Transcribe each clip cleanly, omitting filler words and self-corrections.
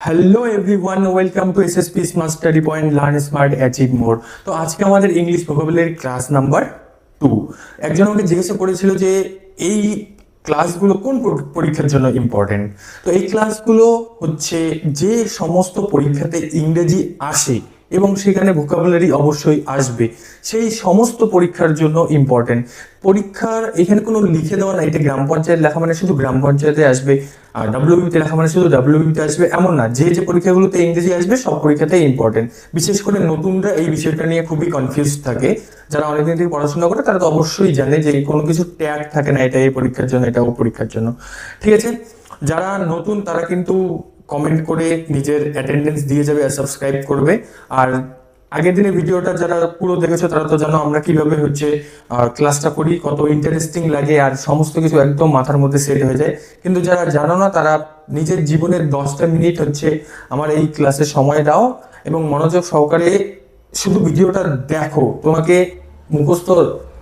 Hello everyone, welcome to SSP smart study point, learn smart achieve more. তো আজকে আমাদের English vocabulary class number 2। একজন আমাকে জিজ্ঞাসা করেছিল যে এই ক্লাসগুলো কোন পরীক্ষার জন্য ইম্পর্টেন্ট। তো এই ক্লাসগুলো হচ্ছে যে সমস্ত পরীক্ষাতে ইংরেজি আসে এবং সেখানে ভোকাবুলারি অবশ্যই আসবে, সেই সমস্ত পরীক্ষার জন্য ইম্পর্টেন্ট। পরীক্ষার এখানে কোনো লিখে দেওয়া না, এটা গ্রাম পঞ্চায়েত লেখা মানে শুধু গ্রাম পঞ্চায়েতে আসবে, আর ডাব্লিউবিতে লেখা মানে শুধু ডাব্লিউবিতে আসবে এমন না। যে যে পরীক্ষাগুলোতে ইংরেজি আসবে সব পরীক্ষাতেই ইম্পর্টেন্ট। বিশেষ করে নতুনরা এই বিষয়টা নিয়ে খুবই কনফিউজ থাকে। যারা অনেকদিন থেকে পড়াশোনা করে তারা তো অবশ্যই জানে যে কোনো কিছু ট্যাগ থাকে না, এটা এই পরীক্ষার জন্য, এটা ও পরীক্ষার জন্য। ঠিক আছে, যারা নতুন তারা কিন্তু কমেন্ট করে নিজের অ্যাটেন্ডেন্স দিয়ে যাবে আর সাবস্ক্রাইব করবে। আর আগের দিনের ভিডিওটা যারা পুরো দেখেছো তারা তো জানো আমরা কিভাবে হচ্ছে ক্লাসটা করি, কত ইন্টারেস্টিং লাগে আর সমস্ত কিছু একদম মাথার মধ্যে সেট হয়ে যায়। কিন্তু যারা জানো না তারা নিজের জীবনের 10টা মিনিট হচ্ছে আমার এই ক্লাসে সময় দাও এবং মনোযোগ সহকারে শুধু ভিডিওটা দেখো। তোমাকে মুখস্থ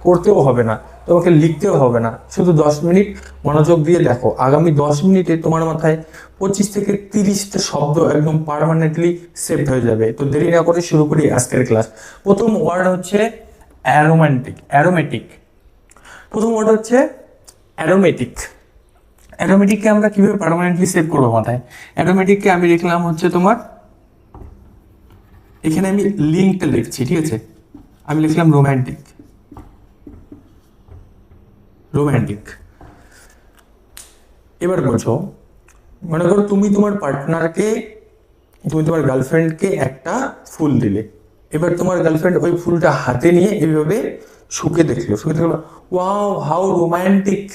করতেও হবে না, তোমাকে লিখতেও হবে না, শুধু 10 মিনিট মনোযোগ দিয়ে দেখো। আগামী 10 মিনিটে তোমার মাথায় 25 থেকে 30টা শব্দ একদম পার্মানেন্টলি সেভ হয়ে যাবে। তো দেরি না করে শুরু করি আজকের ক্লাস। প্রথম ওয়ার্ড হচ্ছে অ্যারোমেটিক। প্রথম ওয়ার্ড হচ্ছে অ্যারোমেটিক। অ্যারোমেটিককে আমরা কিভাবে পার্মানেন্টলি সেভ করবো মাথায়? অ্যারোমেটিককে আমি লিখলাম হচ্ছে তোমার, এখানে আমি লিঙ্কটা লিখছি, ঠিক আছে? আমি লিখলাম রোম্যান্টিক। এবার বলছো, মনে করো তুমি তোমার পার্টনারকে, তুমি তোমার গার্লফ্রেন্ডকে একটা ফুল দিলে। এবার তোমার গার্লফ্রেন্ড ওই ফুলটা হাতে নিয়ে এইভাবে শুকে দেখলো, ওয়াও হাউ রোম্যান্টিক।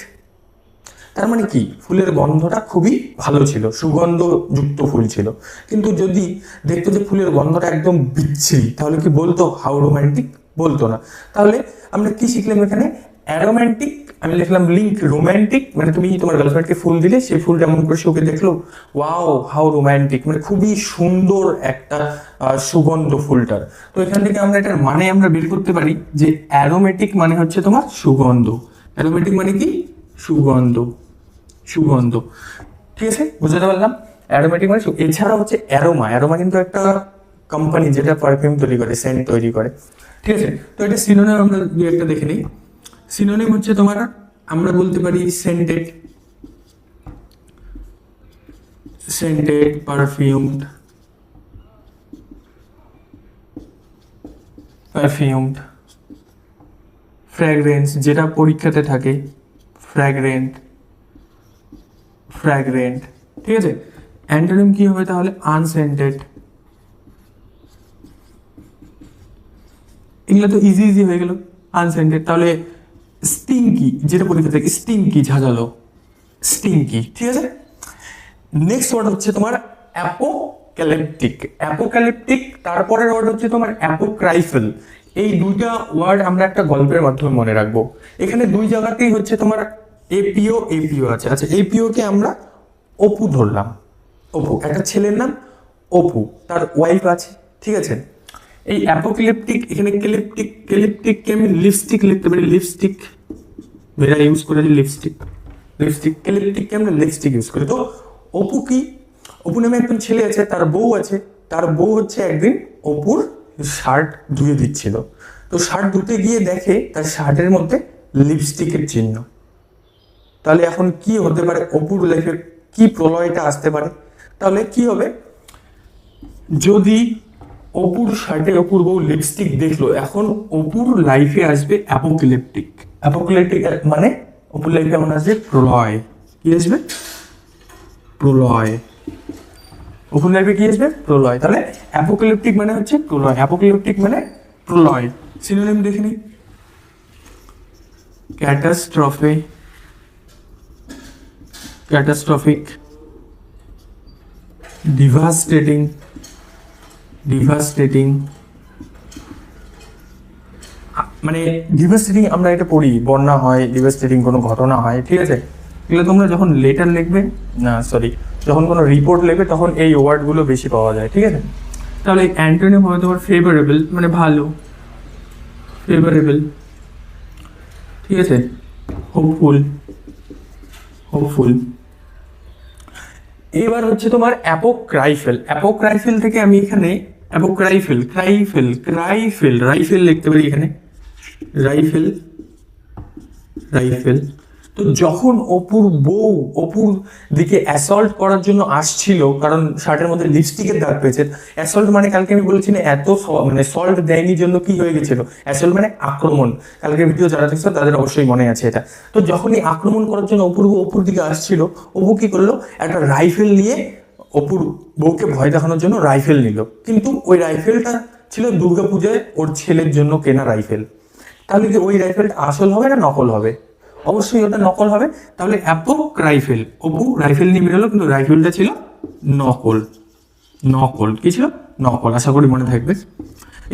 তার মানে কি, ফুলের গন্ধটা খুবই ভালো ছিল, সুগন্ধযুক্ত ফুল ছিল। কিন্তু যদি দেখতো যে ফুলের গন্ধটা একদম বিচ্ছিরি, তাহলে কি বলতো হাউ রোম্যান্টিক? বলতো না। তাহলে আমরা কি শিখলাম এখানে? অ্যারোম্যান্টিক, আমি লিখলাম লিঙ্ক রোম্যান্টিক, মানে তুমি তোমার গার্লফ্রেন্ডকে ফুল দিলে, সেই ফুলটা এমন করে শুকে দেখলো, ওয়াও হাউ রোম্যান্টিক, মানে খুবই সুন্দর একটা সুগন্ধ ফুলটার। তো এখান থেকে আমরা এটার মানে আমরা বের করতে পারি যে অ্যারোমেটিক মানে হচ্ছে তোমার সুগন্ধ। অ্যারোমেটিক মানে কি? সুগন্ধ। ঠিক আছে, বুঝতে পারলাম। অ্যারোমেটিক মানে এছাড়া হচ্ছে অ্যারোমা কিন্তু একটা কোম্পানি যেটা পারফিউম তৈরি করে, সেন্ট তৈরি করে। ঠিক আছে, তো এটা সিনোনিম আমরা দু একটা দেখে নিই। সিনোনিম হচ্ছে তোমার, আমরা বলতে পারি সেন্টেড, পারফিউমড, ফ্র্যাগ্রেন্স যেটা পরীক্ষাতে থাকে, ফ্র্যাগ্রেন্ট। ঠিক আছে, অ্যান্টোনিম কি হবে তাহলে? আনসেন্টেড। এগুলো তো ইজি হয়ে গেল, আনসেন্টেড। তাহলে স্টিংকি, যেটা পরীক্ষা থেকে, স্টিংকি ঝাঁঝালো, স্টিংকি। ঠিক আছে, নেক্সট ওয়ার্ড হচ্ছে তোমার অ্যাপোক্যালিপটিক। তারপরের ওয়ার্ড হচ্ছে তোমার অ্যাপোক্রাইফাল। এই দুইটা ওয়ার্ড আমরা একটা গল্পের মাধ্যমে মনে রাখবো। এখানে দুই জায়গাতেই হচ্ছে তোমার এপিও আছে। আচ্ছা, এপিও কে আমরা অপু ধরলাম। অপু একটা ছেলের নাম, অপু, তার ওয়াইফ আছে। ঠিক আছে, এই অ্যাপোক্লিপটিক, এখানে ক্লিপটিককে আমি লিপস্টিক লিখতে পারি, লিপস্টিক যেটা ইউজ করেছি, লিপস্টিক। ক্লিপটিককে আমরা লিপস্টিক ইউজ করি। তো অপু কি, অপু নামে একজন ছেলে আছে, তার বউ আছে। তার বউ হচ্ছে একদিন অপুর শার্ট ধুয়ে দিচ্ছিল। তো শার্ট ধুতে গিয়ে দেখে তার শার্টের মধ্যে লিপস্টিকের চিহ্ন। তাহলে এখন কি হতে পারে? অপুর লাইফে কি প্রলয়টা আসতে পারে? তাহলে কি হবে, যদি অপুর শার্টে অপুর বউ লিপস্টিক দেখলো, এখন অপুর লাইফে আসবে অ্যাপোক্লিপটিক মানে অপুর লাইফে এমন আসবে প্রলয়। কি আসবে? প্রলয়। অপুর লাইফে কি আসবে? প্রলয়। তাহলে অ্যাপোক্লিপটিক মানে হচ্ছে প্রলয়, অ্যাপোক্লিপটিক মানে প্রলয়। সিনোনিম দেখে নিই, ক্যাটাস্ট্রফিক, ডিভাস্টেটিং। মানে ডিভাস্টেটিং আমরা এটা পড়ি, বন্যা হয়, ডিভাস্টেটিং কোনো ঘটনা হয়। ঠিক আছে, এগুলো তোমরা যখন লেটার লিখবে, যখন কোনো রিপোর্ট লিখবে তখন এই ওয়ার্ডগুলো বেশি পাওয়া যায়। ঠিক আছে, তাহলে অ্যান্টোনিম হবে তোমার ফেভারেবল, মানে ভালো, ঠিক আছে, হোপফুল। এবার হচ্ছে তোমার অ্যাপোক্রাইফেল। অ্যাপোক্রাইফেল থেকে আমি এখানে অ্যাপোক্রাইফেল রাইফেল লিখতে পারি এখানে, রাইফেল। তো যখন অপুর বউ অপুর দিকে অ্যাসল্ট করার জন্য আসছিল, কারণ শার্টের মধ্যে লিপস্টিকের দাগ পেয়েছে। অ্যাসল্ট মানে কালকে আমি বলেছি না, এত মানে সল্ট দেয়নি জন্য কি হয়ে গেছিল, অ্যাসল্ট মানে আক্রমণ। কালকে ভিডিও যারা দেখছো তাদের অবশ্যই মনে আছে এটা। তো যখনই আক্রমণ করার জন্য অপুর দিকে আসছিল, অপু কি করলো, একটা রাইফেল নিয়ে অপুর বউকে ভয় দেখানোর জন্য রাইফেল নিল। কিন্তু ওই রাইফেলটা ছিল দুর্গাপূজায় ওর ছেলের জন্য কেনা রাইফেল। তাহলে কি ওই রাইফেলটা আসল হবে না নকল হবে? অবশ্যই ওটা নকল হবে। তাহলে অ্যাপোক্রাইফেল, অপু রাইফেল নিয়ে বেরোলো কিন্তু রাইফেলটা ছিল নকল। কি ছিল? নকল। আশা করি মনে থাকবে।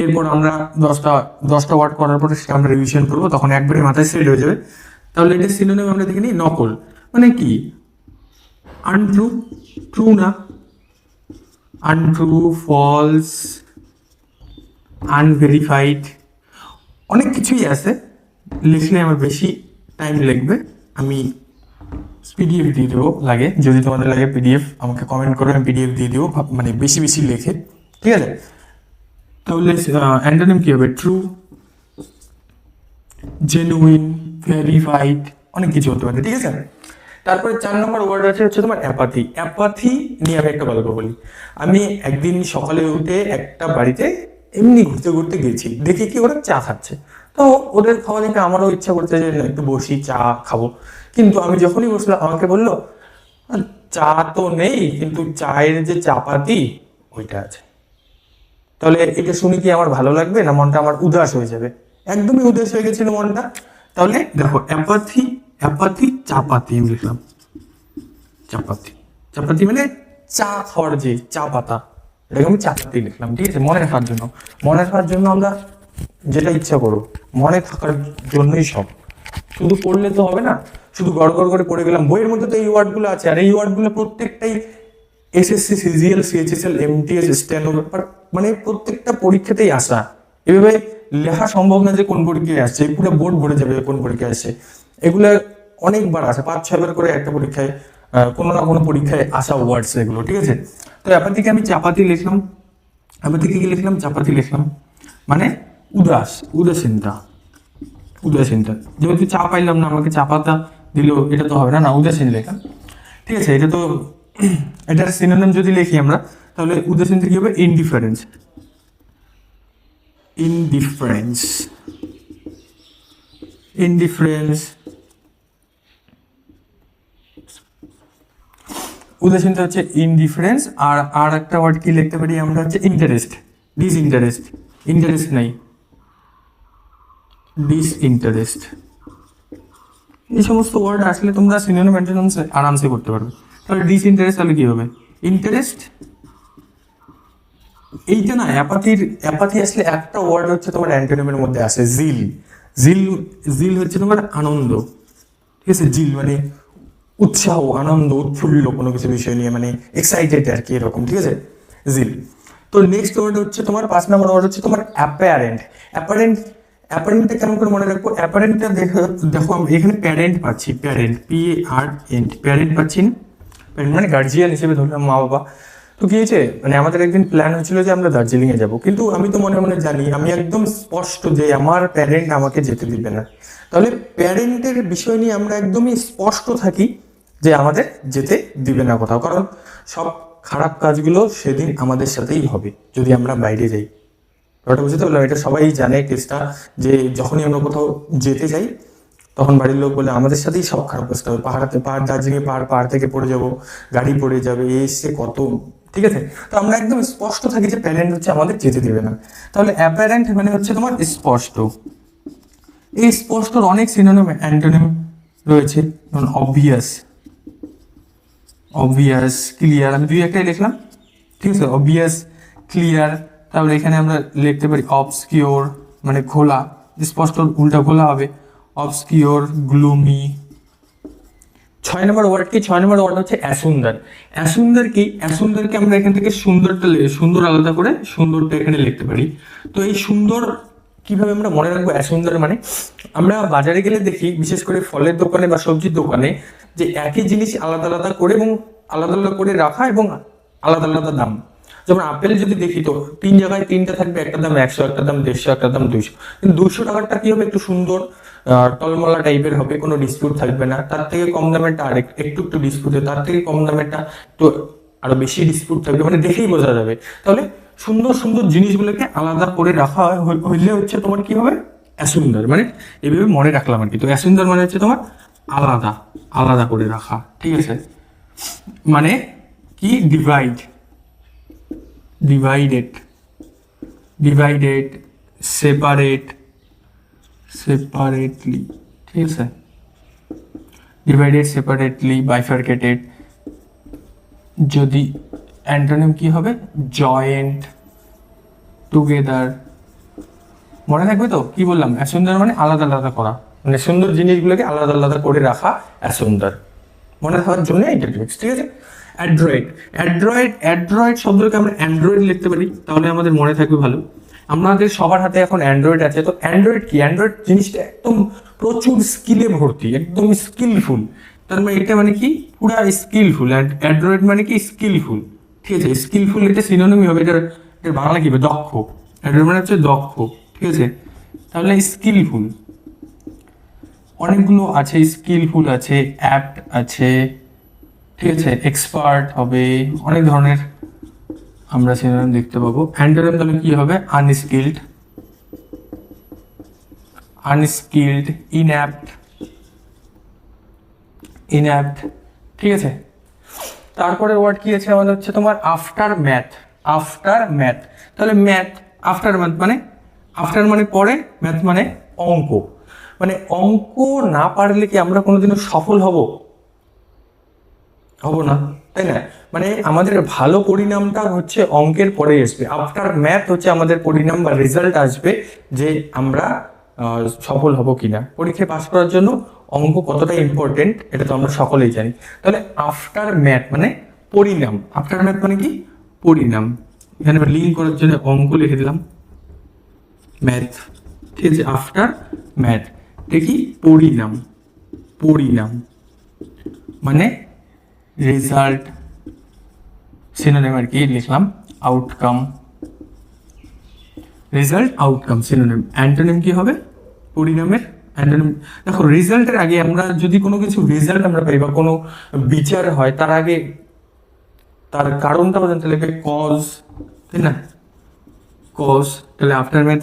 এরপর আমরা 10টা ওয়ার্ড করার পরে আমরা রিভিশন করবো, তখন একবারে মাথায় সেট হয়ে যাবে। তাহলে এটা সিনোনিম আমরা দেখে নিই। নকল মানে কি? আনট্রু, ট্রু না, আনট্রু, ফলস, আনভেরিফাইড, অনেক কিছুই আছে। লিখলে আমার বেশি টাইম লাগবে, আমি পিডিএফ দিয়ে দেবো লাগে। যদি তোমাদের লাগে পিডিএফ আমাকে কমেন্ট করে আমি পিডিএফ দিয়ে দেবো, মানে বেশি লিখে, ঠিক আছে? তাহলে অ্যান্টোনিম কি হবে? ট্রু, জেনুইন, ভেরিফাইড, অনেক কিছু হতে পারে, ঠিক আছে? তারপরে 4 নম্বর ওয়ার্ড হচ্ছে তোমার অ্যাপাথি। অ্যাপাথি নিয়ে আমি একটা গল্প বলি। আমি একদিন সকালে উঠে একটা বাড়িতে এমনি ঘুরতে গেছি, দেখি কি ওরা চা খাচ্ছে। তো ওদের খাওয়া দেখে আমারও ইচ্ছা করছে যে একটু বসি চা খাবো। কিন্তু আমি যখনই বসলাম আমাকে বললো চা তো নেই, কিন্তু চায়ের যে চাপাতি ওইটা আছে। তাহলে এটা শুনে কি আমার ভালো লাগবে না মনটা আমার উদাস হয়ে যাবে? একদমই উদাস হয়ে গেছিল মনটা। তাহলে দেখো অ্যাপাথি চাপাতি আমি লিখলাম। চাপাতি মানে চা খাওয়ার যে চা পাতা, এটাকে আমি চাপাতি লিখলাম, ঠিক আছে? মনে রাখার জন্য আমরা যেটা ইচ্ছা করো, মনে থাকার জন্যই সব। শুধু পড়লে তো হবে না, শুধু গড় করে পড়ে গেলাম। বইয়ের মধ্যে তো এই ওয়ার্ডগুলো আছে, আর এই ওয়ার্ডগুলো প্রত্যেকটাই SSC, CGL, CHSL, MTS, steno, মানে প্রত্যেকটা পরীক্ষাতেই আসা। এভাবে লেখা সম্ভব না যে কোন পরীক্ষায় আসছে, পুরো বোর্ড ভরে যাবে কোন পরীক্ষায় আসছে। এগুলো অনেকবার আসে, 5-6 বার করে একটা পরীক্ষায়, কোনো না কোনো পরীক্ষায় আসা ওয়ার্ডস এগুলো, ঠিক আছে? তো অ্যাপাথিকে আমি চাপাতি লিখলাম। চাপাতি লিখলাম মানে উদাসীনতা। যেহেতু চা পাইলাম না, আমাকে চা পাতা দিল, এটা তো হবে না, উদাসীন লেখা, ঠিক আছে? এটা তো এটার সিনোনিম যদি লিখি আমরা, তাহলে উদাসীন থেকে হবে ইনডিফারেন্স। উদাসীনতা হচ্ছে ইনডিফারেন্স। আর একটা ওয়ার্ড কি লিখতে পারি আমরা, হচ্ছে ইন্টারেস্ট, ইন্টারেস্ট নাই, ডিসইন্টারেস্ট। এই সমস্ত ওয়ার্ড আসলে তোমরা সিনোনিম অ্যান্টোনিমস আরামসে করতে পারবে। তাহলে ডিসইন্টারেস্ট তাহলে কি হবে? ইন্টারেস্ট। এইটা না, অ্যাপাথি আসলে একটা ওয়ার্ড হচ্ছে তোমার অ্যান্টোনিমের মধ্যে আসে, জিল হচ্ছে তোমার আনন্দ, ঠিক আছে? জিল মানে উৎসাহ, আনন্দ, উৎফুল্ল কোনো কিছু বিষয় নিয়ে, মানে এক্সাইটেড আর কি, এরকম, ঠিক আছে? জিল। তো নেক্সট ওয়ার্ড হচ্ছে তোমার 5 নম্বর ওয়ার্ড হচ্ছে তোমার অ্যাপারেন্টটা কেমন করে মনে রাখবো? অ্যাপারেন্টটা দেখো আমি এখানে প্যারেন্ট পাচ্ছি, প্যারেন্ট পাচ্ছি না, মানে গার্জিয়ান হিসেবে ধরলাম মা বাবা। তো কি হয়েছে, মানে আমাদের একদিন প্ল্যান হয়েছিল যে আমরা দার্জিলিং এ যাবো, কিন্তু আমি তো মনে মনে জানি, আমি একদম স্পষ্ট যে আমার প্যারেন্ট আমাকে যেতে দিবে না। তাহলে প্যারেন্টের বিষয় নিয়ে আমরা একদমই স্পষ্ট থাকি যে আমাদের যেতে দিবে না কোথাও, কারণ সব খারাপ কাজগুলো সেদিন আমাদের সাথেই হবে যদি আমরা বাইরে যাই। ওটা বুঝতে পারলাম, এটা সবাই জানে কেসটা, যে যখনই আমরা কোথাও যেতে যাই তখন বাড়ির লোক বলে আমাদের সাথেই সব খারাপ কাজটা হবে। পাহাড় দার্জিলিং পাহাড় থেকে পড়ে যাবো, গাড়ি পড়ে যাবে, এসে কত, ঠিক আছে? তো আমরা একদম স্পষ্ট থাকি যে প্যারেন্ট হচ্ছে আমাদের যেতে দেবে না। তাহলে অ্যাপারেন্ট মানে হচ্ছে তোমার স্পষ্ট। এই স্পষ্টর অনেক সিনোনিম অ্যান্টোনিম রয়েছে, যেমন অবভিয়াস, ক্লিয়ার। আমি 2-1টাই লিখলাম, ঠিক আছে? Obvious, clear. তাহলে এখানে আমরা লিখতে পারি অবসকিওর, মানে খোলা, স্পষ্ট উল্টা খোলা হবে, অবসকিওর, গ্লুমি। 6 নম্বর ওয়ার্ড কি? 6 নম্বর ওয়ার্ড হচ্ছে অ্যাসুন্দরকে আমরা এখান থেকে সুন্দর আলাদা করে সুন্দরটা এখানে লিখতে পারি। তো এই সুন্দর কিভাবে আমরা মনে রাখবো? অ্যাসুন্দর মানে আমরা বাজারে গেলে দেখি, বিশেষ করে ফলের দোকানে বা সবজির দোকানে, যে একই জিনিস আলাদা আলাদা করে এবং আলাদা আলাদা করে রাখা এবং আলাদা আলাদা দাম। যেমন আপেল যদি দেখি তো 3 জায়গায় 3টা থাকবে, একটা দাম 100, একটা দাম 150, একটা দাম 200। কিন্তু 200 টাকারটা কি হবে, একটু সুন্দর টলমলা টাইপের হবে, কোনো ডিসপিউট থাকবে না। তার থেকে কম দামেরটা আর একটু একটু ডিসপিউট, তার থেকে কম দামেরটা তো আরো বেশি ডিসপিউট থাকবে, মানে দেখেই বোঝা যাবে। তাহলে সুন্দর সুন্দর জিনিসগুলোকে আলাদা করে রাখা হইলে হচ্ছে তোমার কি হবে, অ্যাসুন্দর। মানে এইভাবে মনে রাখলাম আর কি। তো অ্যাসুন্দর মানে হচ্ছে তোমার আলাদা আলাদা করে রাখা, ঠিক আছে। মানে কি, ডিভাইডেড, সেপারেটলি, ঠিক আছে। Divided, separately, bifurcated. যদি অ্যান্টোনিম কি হবে, জয়েন্ট, টুগেদার। মনে থাকবে তো কি বললাম, অ্যাসুন্দর মানে আলাদা আলাদা করা, মানে সুন্দর জিনিসগুলোকে আলাদা আলাদা করে রাখা অ্যাসুন্দর। মনে থাকার জন্য এইটা ট্রিক্স, ঠিক আছে। অ্যাড্রয়েড শব্দটাকে আমরা অ্যান্ড্রয়েড লিখতে পারি, তাহলে আমাদের মনে থাকবে ভালো। আমাদের সবার হাতে এখন অ্যান্ড্রয়েড আছে। তো অ্যান্ড্রয়েড কি, অ্যান্ড্রয়েড জিনিসটা একদম প্রচুর স্কিলে ভর্তি, একদম স্কিলফুল। তার মানে এটা মানে কি, পুরা স্কিলফুল। অ্যান্ড্রয়েড মানে কি, স্কিলফুল, ঠিক আছে। স্কিলফুল এটা সিনোনিমই হবে, এটার বাংলা কি হবে, দক্ষ। অ্যান্ড্রয়েড মানে হচ্ছে দক্ষ, ঠিক আছে। তাহলে স্কিলফুল অনেকগুলো আছে, স্কিলফুল আছে, অ্যাপ্ট আছে, ঠিক আছে। এক্সপার্ট হবে, অনেক ধরনের আমরা সিনোনিম দেখতে পাবো। অ্যান্টোনিম তাহলে কি হবে, আনস্কিলড, ইনঅ্যাপ্ট, ঠিক আছে। তারপরে ওয়ার্ড কি আছে আমাদের, হচ্ছে তোমার আফটার ম্যাথ। তাহলে ম্যাথ, আফটার মানে পরে, ম্যাথ মানে অঙ্ক। মানে অঙ্ক না পারলে কি আমরা কোনোদিনও সফল হব না, তাই না? মানে আমাদের ভালো পরিণামটা হচ্ছে অঙ্কের পরে আসবে। আফটার ম্যাথ হচ্ছে আমাদের পরিণাম বা রেজাল্ট আসবে যে আমরা সফল হব কিনা। পরীক্ষায় পাস করার জন্য অঙ্ক কতটা ইম্পর্টেন্ট এটা তো আমরা সকলেই জানি। তাহলে আফটার ম্যাথ মানে পরিণাম, আফটার ম্যাথ মানে কি, পরিণাম। এখানে লিঙ্ক করার জন্য অঙ্ক লিখে দিলাম, ম্যাথ, ঠিক আছে। আফটার ম্যাথ দেখি পরিণাম মানে রেজাল্ট। সিনোনিম আর কি লিখলাম, outcome, result, outcome synonym. Antonym কি হবে, পরিণামের অ্যান্টোনিম। দেখো রেজাল্টের আগে আমরা যদি কোনো কিছু রেজাল্ট আমরা পাই বা কোনো বিচার হয়, তার আগে তার কারণটা জানতে লাগবে, কজ, তাই না, কজ। তাহলে আফটার ম্যাথ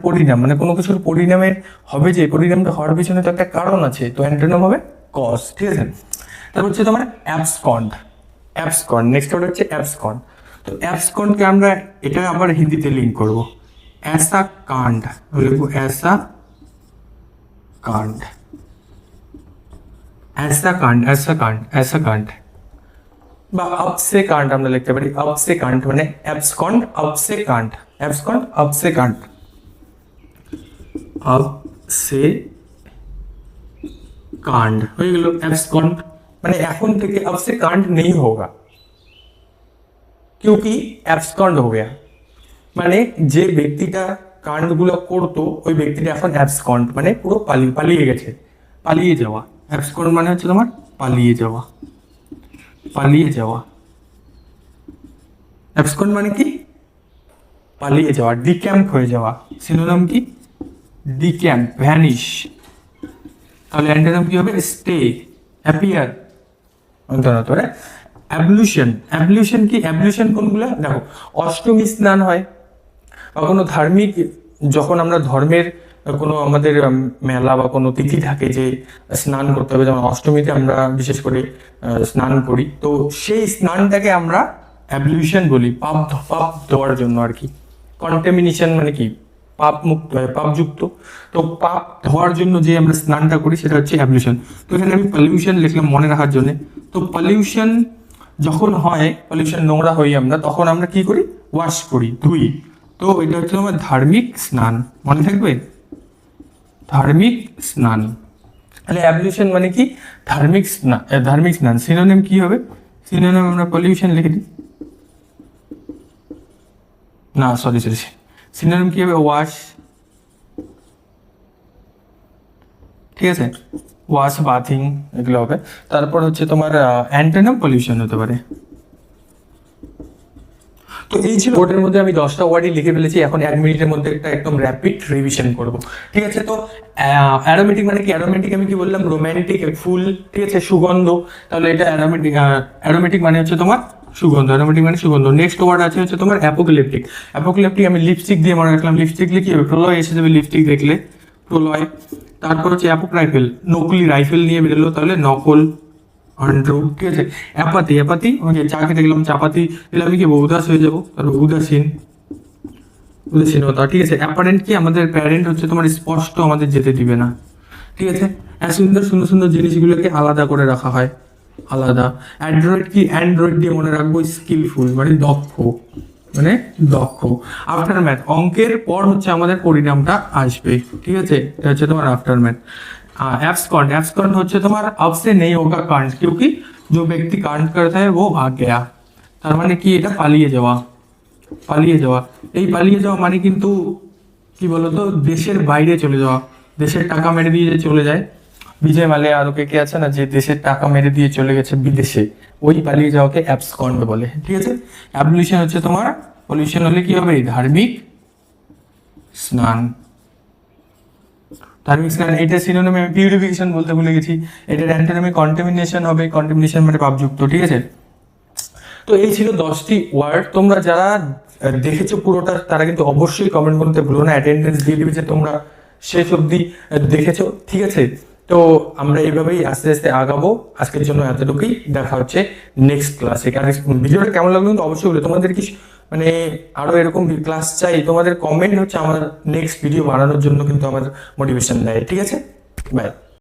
পরিণাম মানে কোনো কিছুর পরিণামের হবে, যে পরিণামটা হওয়ার পিছনে তো একটা কারণ আছে, তো অ্যান্টোনিম হবে কজ, ঠিক আছে। তারপর হচ্ছে তোমার অ্যাবসকন্ড। নেক্সট ওয়ার্ড হচ্ছে অ্যাবসকন্ড। তো অ্যাবসকন্ডকে আমরা এটা আবার হিন্দিতে লিঙ্ক করবো, ऐसा कांड, लिखो ऐसा कांड বা আপসে কান্ড আমরা লিখতে পারি। আপসে কান্ড মানে অ্যাবসকন্ড, আপসে কান্ড হয়ে গেল অ্যাবসকন্ড। মানে এখন থেকে আপসে কান্ড নেই হোগা क्योंकि অ্যাবসকন্ড हो गया। মানে যে ব্যক্তিটা কাণ্ডগুলো করতো ওই ব্যক্তিটা এখন অ্যাবসকন্ড মানে পুরো পালিয়ে গেছে, পালিয়ে যাওয়া। অ্যাবসকন্ড মানে হচ্ছে তোমার পালিয়ে যাওয়া। অ্যাবসকন্ড মানে কি, পালিয়ে যাওয়া, ডিক্যাম্প হয়ে যাওয়া। সিনোনিম কি, ডিক্যাম্প, ভ্যানিশ। তাহলে অ্যান্টোনিম কি হবে, স্টে, অ্যাপিয়ার। অ্যাবলিউশন কি, অ্যাবলিউশন কোনগুলো, দেখো অষ্টমী স্নান হয় বা কোনো ধার্মিক, যখন আমরা ধর্মের কোনো আমাদের মেলা বা কোনো তিথি থাকে যে স্নান করতে হবে, যেমন অষ্টমীতে আমরা বিশেষ করে স্নান করি, তো সেই স্নানটাকে আমরা অ্যাবলিউশন বলি, পাপ ধোয়ার জন্য আর কি। কন্টামিনেশন মানে কি, পাপযুক্ত। তো পাপ ধোয়ার জন্য যে আমরা স্নানটা করি সেটা হচ্ছে অ্যাবলিউশন। তো এখানে আমি পলিউশন লিখলাম মনে রাখার জন্য। তো পলিউশন যখন হয়, পলিউশন নোংরা হই আমরা, তখন আমরা কি করি, ওয়াশ করি, ধুই। তো এটা হচ্ছে আমার ধার্মিক স্নান, মনে থাকবে, ধার্মিক স্নান। তাহলে অ্যাবলিউশন মানে কি, ধার্মিক স্নান। সিনোনিম কি হবে, সিনোনিম আমরা পলিউশন লিখে দিই, না সরি সিনোনিম কি হবে, ওয়াশ, ঠিক আছে। ওয়াশ, বাথিং এগুলো হবে। তারপর হচ্ছে তোমার অ্যান্টোনিম পলিউশন হতে পারে। তো এই ছিল বোর্ডের মধ্যে আমি 10টা ওয়ার্ডই লিখে ফেলেছি। এখন 1 মিনিটের মধ্যে একটা একদম র্যাপিড রিভিশন করব, ঠিক আছে? তো অ্যারোমেটিক মানে কি? অ্যারোমেটিক আমি কি বললাম? রোম্যান্টিক, ফুল, ঠিক আছে, সুগন্ধ। তাহলে এটা অ্যারোমেটিক। অ্যারোমেটিক মানে হচ্ছে তোমার সুগন্ধ, অ্যারোমেটিক মানে সুগন্ধ। নেক্সট ওয়ার্ড আছে হচ্ছে তোমার অ্যাপোক্যালিপটিক। অ্যাপোক্যালিপটিক আমি লিপস্টিক দিয়ে মনে রাখলাম, লিপস্টিক লিখে প্রলয় এসে যাবে, লিপস্টিক দেখলে প্রলয়। তারপর হচ্ছে অ্যাপোক রাইফেল, নকলি রাইফেল নিয়ে বেরোলো, তাহলে নকল, আন্ড্রু, ঠিক আছে? অ্যাপাতি, অ্যাপাতি ওকে, চা খেতে গেলাম, চাপাতি দিলে আমি কি উদাস হয়ে যাবো, তারপর উদাসীন, উদাসীনতা, ঠিক আছে? অ্যাপারেন্ট কি? আমাদের প্যারেন্ট হচ্ছে তোমার স্পষ্ট আমাদের যেতে দিবে না, ঠিক আছে? এত সুন্দর সুন্দর সুন্দর জিনিসগুলোকে আলাদা করে রাখা হয়, আলাদা। অ্যান্ড্রয়েড কি? অ্যান্ড্রয়েড দিয়ে মনে রাখবো স্কিলফুল, মানে দক্ষ, মানে দক্ষ। আফটার ম্যাথ, অঙ্কের পর হচ্ছে আমাদের পরিণামটা আসবে, ঠিক আছে? এটা হচ্ছে তোমার আফটার ম্যাথ। एब्सकॉन्ड, एब्सकॉन्ड হচ্ছে তোমার अब से नहीं होगा कांड, क्योंकि जो व्यक्ति कांड करता है वो भाग गया। তার মানে কি? এটা পালিয়ে যাওয়া, পালিয়ে যাওয়া। এই পালিয়ে যাওয়া মানে কিন্তু কি বলতো, দেশের বাইরে চলে যাওয়া, দেশের টাকা মেরে দিয়ে যে চলে যায়। বিজয় মালে আরো কে কে আছে না, যে দেশের টাকা মেরে দিয়ে চলে গেছে বিদেশে, ওই পালিয়ে যাওয়াকে অ্যাবসকন্ড বলে, ঠিক আছে? অ্যাবলিউশন হচ্ছে তোমার, পলিউশন হলে কি হবে? ধার্মিক স্নান, ধার্মিক স্নান। এটা সিনোনিম, আমি পিউরিফিকেশন বলতে ভুলে গেছি। এটার অ্যান্টোনিম কন্টামিনেশন হবে, কন্টামিনেশন মানে পাপযুক্ত, ঠিক আছে? তো এই ছিল 10টি ওয়ার্ড। তোমরা যারা দেখেছো পুরোটা, তারা কিন্তু অবশ্যই কমেন্ট করতে ভুলো না, অ্যাটেন্ডেন্স দিয়ে দিবে যে তোমরা শেষ অবধি দেখেছো, ঠিক আছে? তো আমরা এইভাবেই আস্তে আস্তে আগাবো। আজকের জন্য এতটুকুই, দেখা হচ্ছে নেক্সট ক্লাসে। ভিডিওটা কেমন লাগলো কিন্তু অবশ্যই বলো। তোমাদের কি মানে আরো এরকম ক্লাস চাই? তোমাদের কমেন্ট হচ্ছে আমার নেক্সট ভিডিও বানানোর জন্য কিন্তু আমার মোটিভেশন দেয়, ঠিক আছে? বাই।